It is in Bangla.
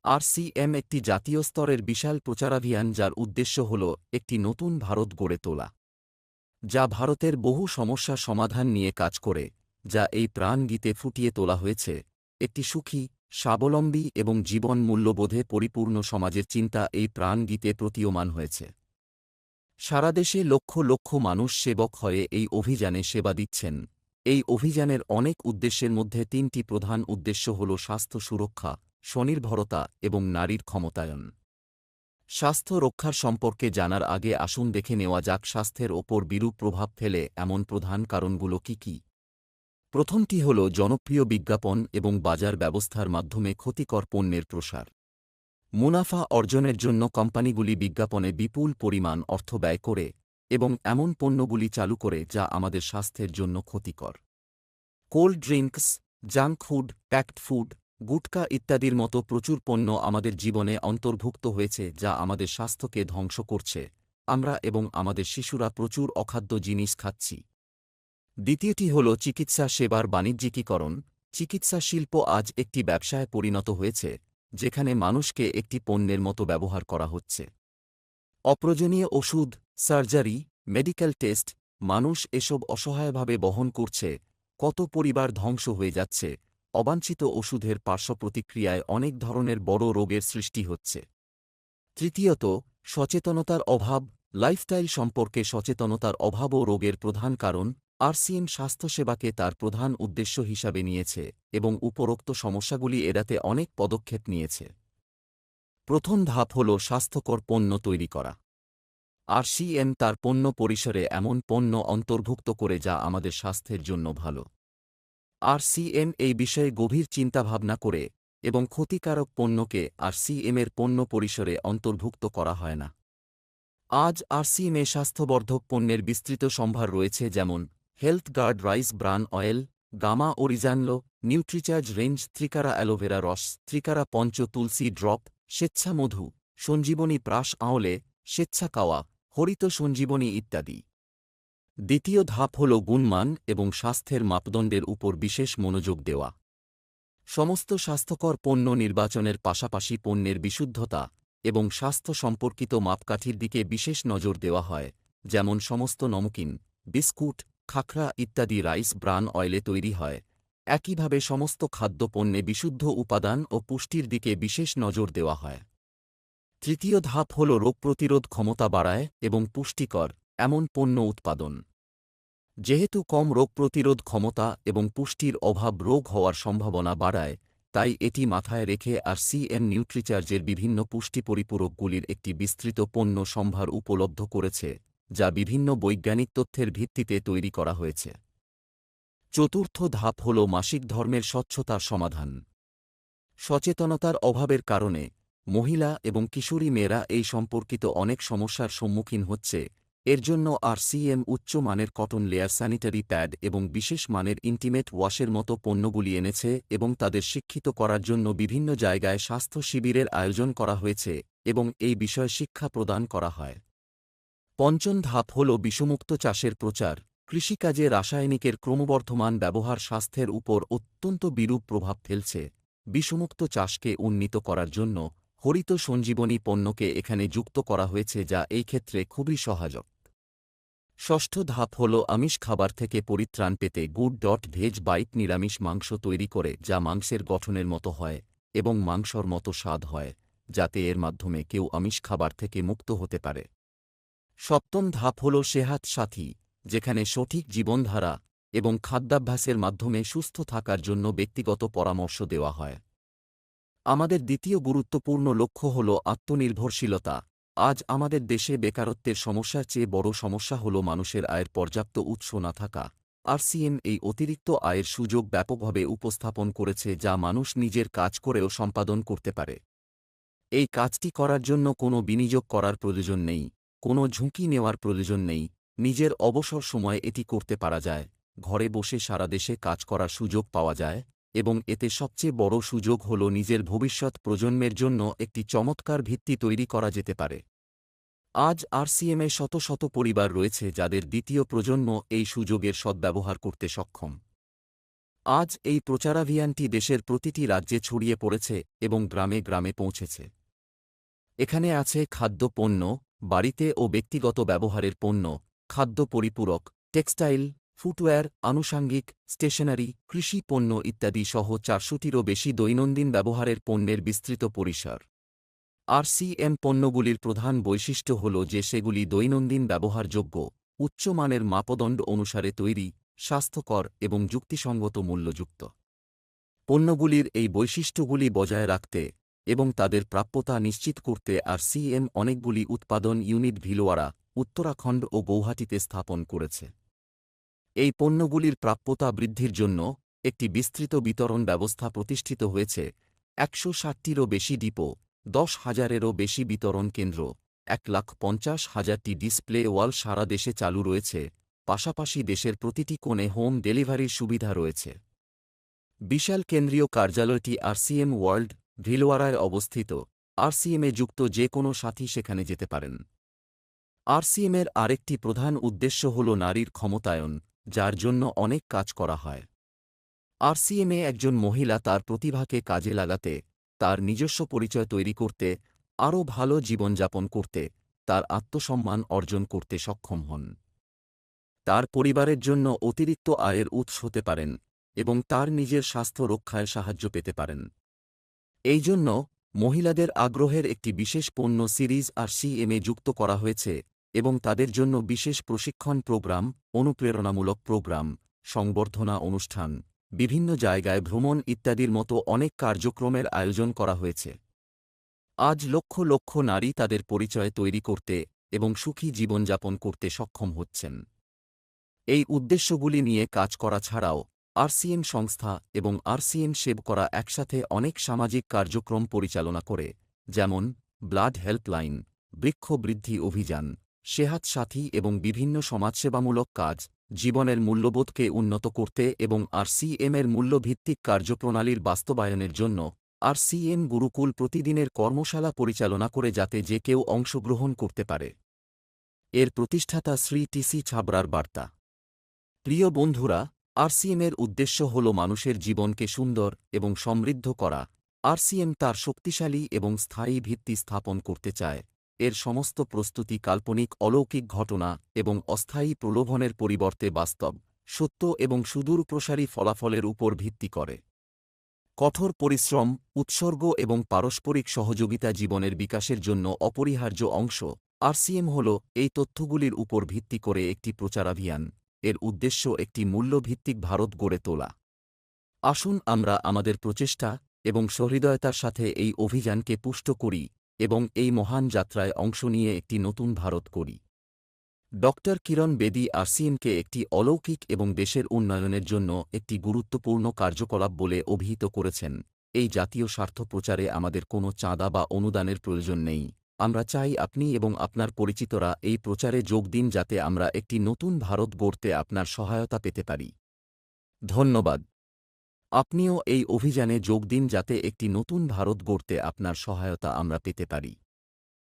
আরসিএম একটি জাতীয় স্তরের বিশাল প্রচারাভিযান যার উদ্দেশ্য হল একটি নতুন ভারত গড়ে তোলা, যা ভারতের বহু সমস্যা সমাধান নিয়ে কাজ করে, যা এই প্রাণগীতে ফুটিয়ে তোলা হয়েছে। একটি সুখী, স্বাবলম্বী এবং জীবন মূল্যবোধে পরিপূর্ণ সমাজের চিন্তা এই প্রাণগীতে প্রতীয়মান হয়েছে। সারা দেশে লক্ষ লক্ষ মানুষ সেবক হয়ে এই অভিযানে সেবা দিচ্ছেন। এই অভিযানের অনেক উদ্দেশ্যের মধ্যে তিনটি প্রধান উদ্দেশ্য হল স্বাস্থ্য সুরক্ষা, স্বনির্ভরতা এবং নারীর ক্ষমতায়ন। স্বাস্থ্য রক্ষার সম্পর্কে জানার আগে আসুন দেখে নেওয়া যাক স্বাস্থ্যের ওপর বিরূপ প্রভাব ফেলে এমন প্রধান কারণগুলো কি কি। প্রথমটি হল জনপ্রিয় বিজ্ঞাপন এবং বাজার ব্যবস্থার মাধ্যমে ক্ষতিকর পণ্যের প্রসার। মুনাফা অর্জনের জন্য কোম্পানিগুলি বিজ্ঞাপনে বিপুল পরিমাণ অর্থ ব্যয় করে এবং এমন পণ্যগুলি চালু করে যা আমাদের স্বাস্থ্যের জন্য ক্ষতিকর। Cold drinks, junk food, packed food, gutka ইত্যাদির মতো প্রচুর পণ্য আমাদের জীবনে অন্তর্ভুক্ত হয়েছে যা আমাদের স্বাস্থ্যকে ধ্বংস করছে। আমরা এবং আমাদের শিশুরা প্রচুর অখাদ্য জিনিস খাচ্ছি। দ্বিতীয়টি হল চিকিৎসা সেবার বাণিজ্যিকীকরণ। চিকিৎসা শিল্প আজ একটি ব্যবসায় পরিণত হয়েছে, যেখানে মানুষকে একটি পণ্যের মতো ব্যবহার করা হচ্ছে। অপ্রয়োজনীয় ওষুধ, সার্জারি, মেডিকেল টেস্ট, মানুষ এসব অসহায়ভাবে বহন করছে। কত পরিবার ধ্বংস হয়ে যাচ্ছে। অবাঞ্ছিত ওষুধের পার্শ্বপ্রতিক্রিয়ায় অনেক ধরনের বড় রোগের সৃষ্টি হচ্ছে। তৃতীয়ত, সচেতনতার অভাব। লাইফস্টাইল সম্পর্কে সচেতনতার অভাবও রোগের প্রধান কারণ। আরসিএম স্বাস্থ্যসেবাকে তার প্রধান উদ্দেশ্য হিসাবে নিয়েছে এবং উপরোক্ত সমস্যাগুলি এড়াতে অনেক পদক্ষেপ নিয়েছে। প্রথম ধাপ হল স্বাস্থ্যকর পণ্য তৈরি করা। আরসিএম তার পণ্য পরিসরে এমন পণ্য অন্তর্ভুক্ত করে যা আমাদের স্বাস্থ্যের জন্য ভালো। আরসিএম এই বিষয়ে গভীর চিন্তাভাবনা করে এবং ক্ষতিকারক পণ্যকে আরসিএমের পণ্য পরিসরে অন্তর্ভুক্ত করা হয় না। আজ আরসিএমে স্বাস্থ্যবর্ধক পণ্যের বিস্তৃত সম্ভার রয়েছে, যেমন health guard rice bran oil, gamma oryzanol, nutricharge range, ত্রিকারা অ্যালোভেরা রস, ত্রিকারা পঞ্চ তুলসী ড্রপ, স্বেচ্ছা মধু, সঞ্জীবনী প্রাশ আঁওলে, স্বেচ্ছা কাওয়া, হরিত সঞ্জীবনী ইত্যাদি। দ্বিতীয় ধাপ হল গুণমান এবং স্বাস্থ্যের মাপদণ্ডের উপর বিশেষ মনোযোগ দেওয়া। সমস্ত স্বাস্থ্যকর পণ্য নির্বাচনের পাশাপাশি পণ্যের বিশুদ্ধতা এবং স্বাস্থ্য সম্পর্কিত মাপকাঠির দিকে বিশেষ নজর দেওয়া হয়, যেমন সমস্ত নমকিন, বিস্কুট, খাখরা ইত্যাদি রাইস ব্রান অয়েলে তৈরি হয়। একইভাবে সমস্ত খাদ্যপণ্যে বিশুদ্ধ উপাদান ও পুষ্টির দিকে বিশেষ নজর দেওয়া হয়। তৃতীয় ধাপ হল রোগ প্রতিরোধ ক্ষমতা বাড়ায় এবং পুষ্টিকর এমন পণ্য উৎপাদন। যেহেতু কম রোগ প্রতিরোধ ক্ষমতা এবং পুষ্টির অভাব রোগ হওয়ার সম্ভাবনা বাড়ায়, তাই এটি মাথায় রেখে আরসিএম নিউট্রিচার্জের বিভিন্ন পুষ্টি পরিপূরকগুলির একটি বিস্তৃত পণ্য সম্ভার উপলব্ধ করেছে, যা বিভিন্ন বৈজ্ঞানিক তথ্যের ভিত্তিতে তৈরি করা হয়েছে। চতুর্থ ধাপ হল মাসিক ধর্মের স্বচ্ছতার সমাধান। সচেতনতার অভাবের কারণে মহিলা এবং কিশোরী মেয়েরা এই সম্পর্কিত অনেক সমস্যার সম্মুখীন হচ্ছে। এর জন্য আরসিএম উচ্চ মানের কটন লেয়ার স্যানিটারি প্যাড এবং বিশেষ মানের ইন্টিমেট ওয়াশের মতো পণ্যগুলি এনেছে এবং তাদের শিক্ষিত করার জন্য বিভিন্ন জায়গায় স্বাস্থ্য শিবিরের আয়োজন করা হয়েছে এবং এই বিষয়ে শিক্ষা প্রদান করা হয়। পঞ্চম ধাপ হল বিষমুক্ত চাষের প্রচার। কৃষিকাজে রাসায়নিকের ক্রমবর্ধমান ব্যবহার স্বাস্থ্যের উপর অত্যন্ত বিরূপ প্রভাব ফেলছে। বিষমুক্ত চাষকে উন্নীত করার জন্য হরিত সঞ্জীবনী পণ্যকে এখানে যুক্ত করা হয়েছে, যা এই ক্ষেত্রে খুবই সহায়ক। ষষ্ঠ ধাপ হল আমিষ খাবার থেকে পরিত্রাণ পেতে গুড.ভেজ বাইট নিরামিষ মাংস তৈরি করে, যা মাংসের গঠনের মতো হয় এবং মাংসর মতো স্বাদ হয়, যাতে এর মাধ্যমে কেউ আমিষ খাবার থেকে মুক্ত হতে পারে। সপ্তম ধাপ হল সেহাত সাথী, যেখানে সঠিক জীবনধারা এবং খাদ্যাভ্যাসের মাধ্যমে সুস্থ থাকার জন্য ব্যক্তিগত পরামর্শ দেওয়া হয়। আমাদের দ্বিতীয় গুরুত্বপূর্ণ লক্ষ্য হল আত্মনির্ভরশীলতা। আজ আমাদের দেশে বেকারত্বের সমস্যার চেয়ে বড় সমস্যা হল মানুষের আয়ের পর্যাপ্ত উৎস না থাকা। আরসিএম এই অতিরিক্ত আয়ের সুযোগ ব্যাপকভাবে উপস্থাপন করেছে, যা মানুষ নিজের কাজ করেও সম্পাদন করতে পারে। এই কাজটি করার জন্য কোনো বিনিয়োগ করার প্রয়োজন নেই, কোনো ঝুঁকি নেওয়ার প্রয়োজন নেই। নিজের অবসর সময়ে এটি করতে পারা যায়। ঘরে বসে সারা দেশে কাজ করার সুযোগ পাওয়া যায় এবং এতে সবচেয়ে বড় সুযোগ হল নিজের ভবিষ্যৎ প্রজন্মের জন্য একটি চমৎকার ভিত্তি তৈরি করা যেতে পারে। আজ আরসিএমে শত শত পরিবার রয়েছে যাদের দ্বিতীয় প্রজন্ম এই সুযোগের সদ্ব্যবহার করতে সক্ষম। আজ এই প্রচারাভিযানটি দেশের প্রতিটি রাজ্যে ছড়িয়ে পড়েছে এবং গ্রামে গ্রামে পৌঁছেছে। এখানে আছে খাদ্য পণ্য, বাড়িতে ও ব্যক্তিগত ব্যবহারের পণ্য, খাদ্য পরিপূরক, টেক্সটাইল, ফুটওয়্যার, আনুষাঙ্গিক, স্টেশনারি, কৃষি পণ্য ইত্যাদি সহ 400টিরও বেশি দৈনন্দিন ব্যবহারের পণ্যের বিস্তৃত পরিসর। আরসিএম পণ্যগুলির প্রধান বৈশিষ্ট্য হল যে সেগুলি দৈনন্দিন ব্যবহারযোগ্য, উচ্চমানের মাপদণ্ড অনুসারে তৈরি, স্বাস্থ্যকর এবং যুক্তিসঙ্গত মূল্যযুক্ত। পণ্যগুলির এই বৈশিষ্ট্যগুলি বজায় রাখতে এবং তাদের প্রাপ্যতা নিশ্চিত করতে আরসিএম অনেকগুলি উৎপাদন ইউনিট ভিলওয়ারা, উত্তরাখণ্ড ও গৌহাটিতে স্থাপন করেছে। এই পণ্যগুলির প্রাপ্যতা বৃদ্ধির জন্য একটি বিস্তৃত বিতরণ ব্যবস্থা প্রতিষ্ঠিত হয়েছে। 160টিরও বেশি ডিপো, 10,000-এরও বেশি বিতরণ কেন্দ্র, 1,50,000টি ডিসপ্লে ওয়াল সারা দেশে চালু রয়েছে। পাশাপাশি দেশের প্রতিটি কোণে হোম ডেলিভারির সুবিধা রয়েছে। বিশাল কেন্দ্রীয় কার্যালয়টি আরসিএম ওয়ার্ল্ড, ভিলওয়ারায় অবস্থিত। আরসিএমে যুক্ত যে কোনো সাথী সেখানে যেতে পারেন। আরসিএমের আরেকটি প্রধান উদ্দেশ্য হল নারীর ক্ষমতায়ন, যার জন্য অনেক কাজ করা হয়। আরসিএমে একজন মহিলা তার প্রতিভাকে কাজে লাগাতে, তার নিজস্ব পরিচয় তৈরি করতে, আরও ভালো জীবনযাপন করতে, তার আত্মসম্মান অর্জন করতে সক্ষম হন। তার পরিবারের জন্য অতিরিক্ত আয়ের উৎস হতে পারেন এবং তার নিজের স্বাস্থ্য রক্ষায় সাহায্য পেতে পারেন। এই জন্য মহিলাদের আগ্রহের একটি বিশেষ পণ্য সিরিজ আরসিএমে যুক্ত করা হয়েছে এবং তাদের জন্য বিশেষ প্রশিক্ষণ প্রোগ্রাম, অনুপ্রেরণামূলক প্রোগ্রাম, সংবর্ধনা অনুষ্ঠান, বিভিন্ন জায়গায় ভ্রমণ ইত্যাদির মতো অনেক কার্যক্রমের আয়োজন করা হয়েছে। আজ লক্ষ লক্ষ নারী তাদের পরিচয় তৈরি করতে এবং সুখী জীবনযাপন করতে সক্ষম হচ্ছেন। এই উদ্দেশ্যগুলি নিয়ে কাজ করা ছাড়াও আরসিএম সংস্থা এবং আরসিএম সেভ করা একসাথে অনেক সামাজিক কার্যক্রম পরিচালনা করে, যেমন ব্লাড হেল্পলাইন, বৃক্ষ বৃদ্ধি অভিযান, সেহাত সাথী এবং বিভিন্ন সমাজসেবামূলক কাজ, জীবনের মূল্যবোধকে উন্নত করতে এবং আরসিএমের মূল্যভিত্তিক কার্যপ্রণালীর বাস্তবায়নের জন্য আরসিএম গুরুকুল প্রতিদিনের কর্মশালা পরিচালনা করে যাতে যে কেউ অংশগ্রহণ করতে পারে। এর প্রতিষ্ঠাতা শ্রী টিসি ছাবরার বার্তা। প্রিয় বন্ধুরা, আরসিএমের উদ্দেশ্য হল মানুষের জীবনকে সুন্দর এবং সমৃদ্ধ করা। আরসিএম তার শক্তিশালী এবং স্থায়ী ভিত্তি স্থাপন করতে চায়। এর সমস্ত প্রস্তুতি কাল্পনিক অলৌকিক ঘটনা এবং অস্থায়ী প্রলোভনের পরিবর্তে বাস্তব, সত্য এবং সুদূরপ্রসারী ফলাফলের উপর ভিত্তি করে। কঠোর পরিশ্রম, উৎসর্গ এবং পারস্পরিক সহযোগিতা জীবনের বিকাশের জন্য অপরিহার্য অংশ। আরসিএম হল এই তথ্যগুলির উপর ভিত্তি করে একটি প্রচারাভিযান। এর উদ্দেশ্য একটি মূল্যভিত্তিক ভারত গড়ে তোলা। আসুন আমরা আমাদের প্রচেষ্টা এবং সহৃদয়তার সাথে এই অভিযানকে পুষ্ট করি এবং এই মহান যাত্রায় অংশ নিয়ে একটি নতুন ভারত করি। ডক্টর কিরণ বেদী আরসিএমকে একটি অলৌকিক এবং দেশের উন্নয়নের জন্য একটি গুরুত্বপূর্ণ কার্যকলাপ বলে অভিহিত করেছেন। এই জাতীয় স্বার্থ প্রচারে আমাদের কোনো চাঁদা বা অনুদানের প্রয়োজন নেই। আমরা চাই আপনি এবং আপনার পরিচিতরা এই প্রচারে যোগ দিন যাতে আমরা একটি নতুন ভারত গড়তে আপনার সহায়তা পেতে পারি। ধন্যবাদ। আপনিও এই অভিযানে যোগ দিন যাতে একটি নতুন ভারত গড়তে আপনার সহায়তা আমরা পেতে পারি।